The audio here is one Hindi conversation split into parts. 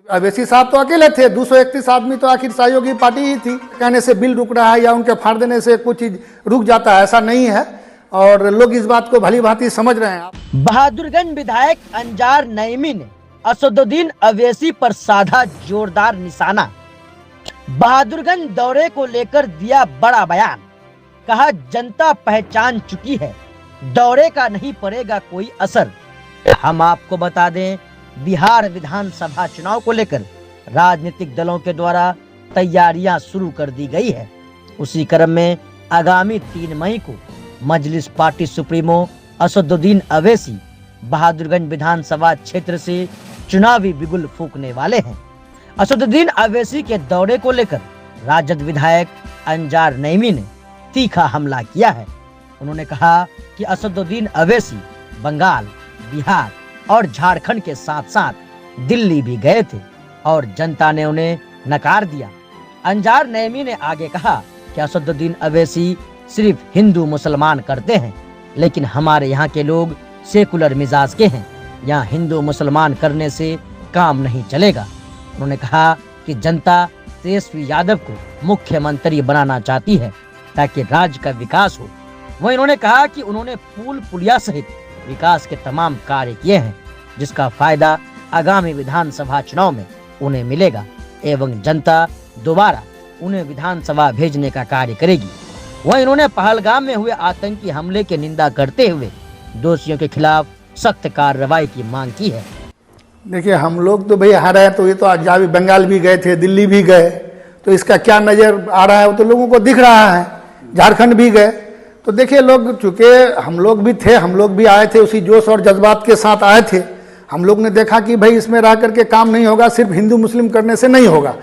अवैसी साहब तो अकेले थे, 231 आदमी तो आखिर सहयोगी पार्टी ही थी। कहने से बिल रुक रहा है या उनके फाड़ देने से कुछ चीज रुक जाता है, ऐसा नहीं है और लोग इस बात को भली भांति समझ रहे हैं। बहादुरगंज विधायक अंजार नईमी ने असदुद्दीन अवैसी पर साधा जोरदार निशाना। बहादुरगंज दौरे को लेकर दिया बड़ा बयान, कहा जनता पहचान चुकी है, दौरे का नहीं पड़ेगा कोई असर। हम आपको बता दें, बिहार विधानसभा चुनाव को लेकर राजनीतिक दलों के द्वारा तैयारियां शुरू कर दी गई है। उसी क्रम में आगामी 3 मई को मजलिस पार्टी सुप्रीमो असदुद्दीन अवैसी बहादुरगंज विधानसभा क्षेत्र से चुनावी बिगुल फूंकने वाले हैं। असदुद्दीन अवैसी के दौरे को लेकर राजद विधायक अंजार नईमी ने तीखा हमला किया है। उन्होंने कहा कि असदुद्दीन अवैसी बंगाल, बिहार और झारखंड के साथ साथ दिल्ली भी गए थे और जनता ने उन्हें नकार दिया। अंजार नईमी ने आगे कहा कि असदुद्दीन अवैसी सिर्फ हिंदू मुसलमान करते हैं, लेकिन हमारे यहाँ के लोग सेकुलर मिजाज के हैं, यहाँ हिंदू मुसलमान करने से काम नहीं चलेगा। उन्होंने कहा कि जनता तेजस्वी यादव को मुख्यमंत्री बनाना चाहती है ताकि राज्य का विकास हो। वहीं इन्होंने कहा कि उन्होंने पुल पुलिया सहित विकास के तमाम कार्य किए हैं, जिसका फायदा आगामी विधानसभा चुनाव में उन्हें मिलेगा एवं जनता दोबारा उन्हें विधानसभा भेजने का कार्य करेगी। वहीं इन्होंने पहलगाम में हुए आतंकी हमले की निंदा करते हुए दोषियों के खिलाफ सख्त कार्रवाई की मांग की है। देखिए, हम लोग तो भाई हारे हैं, तो ये तो आज बंगाल भी गए थे, दिल्ली भी गए, तो इसका क्या नजर आ रहा है वो तो लोगों को दिख रहा है। झारखंड भी गए, तो देखिए लोग, चूंकि हम लोग भी थे, हम लोग भी आए थे, उसी जोश और जज्बात के साथ आए थे। हम लोग ने देखा कि भाई इसमें रह करके काम नहीं होगा, सिर्फ हिंदू मुस्लिम करने से नहीं होगा।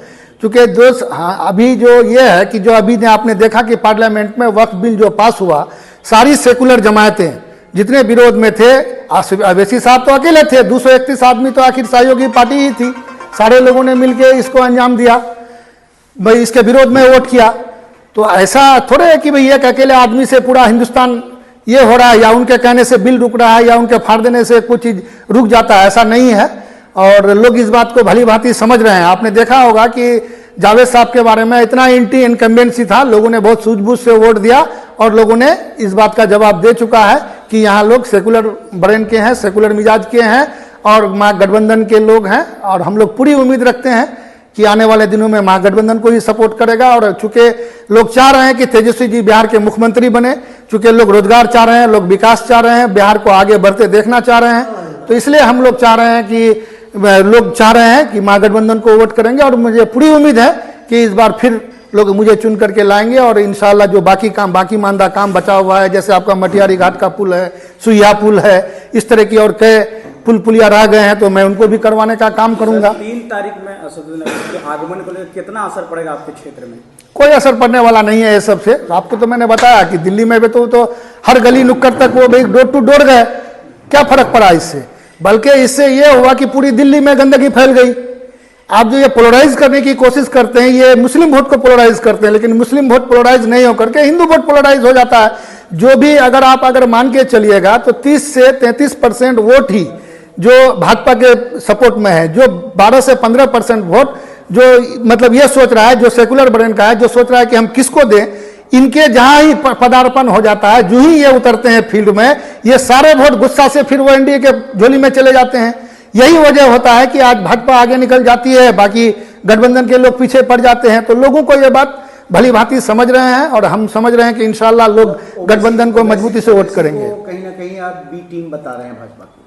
चूंकि दोस्त, हाँ, अभी जो ये है कि जो अभी ने आपने देखा कि पार्लियामेंट में वक्फ बिल जो पास हुआ, सारी सेकुलर जमायतें जितने विरोध में थे, अवैसी साहब तो अकेले थे, 231 आदमी तो आखिर सहयोगी पार्टी ही थी, सारे लोगों ने मिलकर इसको अंजाम दिया, भाई इसके विरोध में वोट किया। तो ऐसा थोड़े है कि भाई एक अकेले आदमी से पूरा हिंदुस्तान ये हो रहा है या उनके कहने से बिल रुक रहा है या उनके फाड़ देने से कुछ चीज रुक जाता है, ऐसा नहीं है और लोग इस बात को भली भांति समझ रहे हैं। आपने देखा होगा कि जावेद साहब के बारे में इतना एंटी इनकम्बेंसी था, लोगों ने बहुत सूझबूझ से वोट दिया और लोगों ने इस बात का जवाब दे चुका है कि यहाँ लोग सेकुलर ब्रेन के हैं, सेकुलर मिजाज के हैं और महागठबंधन के लोग हैं और हम लोग पूरी उम्मीद रखते हैं कि आने वाले दिनों में महागठबंधन को ही सपोर्ट करेगा। और चूंकि लोग चाह रहे हैं कि तेजस्वी जी बिहार के मुख्यमंत्री बने, चूंकि लोग रोजगार चाह रहे हैं, लोग विकास चाह रहे हैं, बिहार को आगे बढ़ते देखना चाह रहे हैं, तो इसलिए हम लोग चाह रहे हैं कि महागठबंधन को वोट करेंगे और मुझे पूरी उम्मीद है कि इस बार फिर लोग मुझे चुन करके लाएंगे और इंशाल्लाह जो बाकी मानदा काम बचा हुआ है, जैसे आपका मटियारी घाट का पुल है, सुइया पुल है, इस तरह की और कई पुल पुलिया रह गए हैं, तो मैं उनको भी करवाने का काम करूंगा। 3 तारीख में असदुद्दीन अवैसी के आगमन को लेकर कितना असर पड़ेगा आपके क्षेत्र में? कोई असर पड़ने वाला नहीं है ये सबसे। आपको तो मैंने बताया कि दिल्ली में भी तो हर गली नुक्कड़ तक वो भाई डोर टू डोर गए, क्या फर्क पड़ा इससे? बल्कि इससे ये हुआ कि पूरी दिल्ली में गंदगी फैल गई। आप जो ये पोलराइज करने की कोशिश करते हैं, ये मुस्लिम वोट को पोलराइज करते हैं, लेकिन मुस्लिम वोट पोलराइज नहीं होकर के हिंदू वोट पोलराइज हो जाता है। जो भी अगर मान के चलिएगा तो 30 से 33% वोट ही जो भाजपा के सपोर्ट में है, जो 12 से 15% वोट जो मतलब ये सोच रहा है, जो सेकुलर ब्रेन का है, जो सोच रहा है कि हम किसको दें, इनके जहां ही पदार्पण हो जाता है, जो ही ये उतरते हैं फील्ड में, ये सारे वोट गुस्सा से फिर वो एनडीए के झोली में चले जाते हैं। यही वजह होता है कि आज भाजपा आगे निकल जाती है, बाकी गठबंधन के लोग पीछे पड़ जाते हैं। तो लोगों को ये बात भली भांति समझ रहे हैं और हम समझ रहे हैं कि इंशाल्लाह लोग गठबंधन को मजबूती से वोट करेंगे। कहीं ना कहीं आप बी टीम बता रहे हैं भाजपा की।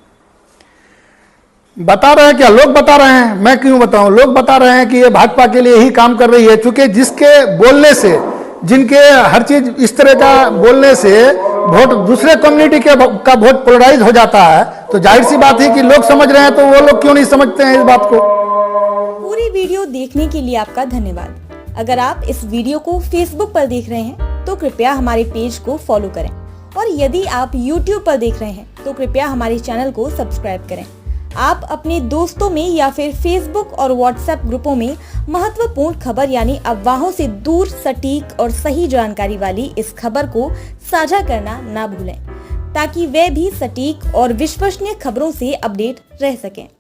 बता रहे हैं क्या? लोग बता रहे हैं, मैं क्यों बताऊं? लोग बता रहे हैं कि ये भाजपा के लिए ही काम कर रही है। चूंकि जिसके बोलने से, जिनके हर चीज इस तरह का बोलने से वोट दूसरे कम्युनिटी का वोट पोलराइज हो जाता है, तो जाहिर सी बात है कि लोग समझ रहे हैं, तो वो लोग क्यों नहीं समझते हैं इस बात को। पूरी वीडियो देखने के लिए आपका धन्यवाद। अगर आप इस वीडियो को फेसबुक पर देख रहे हैं तो कृपया हमारे पेज को फॉलो करें और यदि आप यूट्यूब पर देख रहे हैं तो कृपया हमारे चैनल को सब्सक्राइब करें। आप अपने दोस्तों में या फिर फेसबुक और व्हाट्सएप ग्रुपों में महत्वपूर्ण खबर यानी अफवाहों से दूर सटीक और सही जानकारी वाली इस खबर को साझा करना ना भूलें, ताकि वे भी सटीक और विश्वसनीय खबरों से अपडेट रह सकें।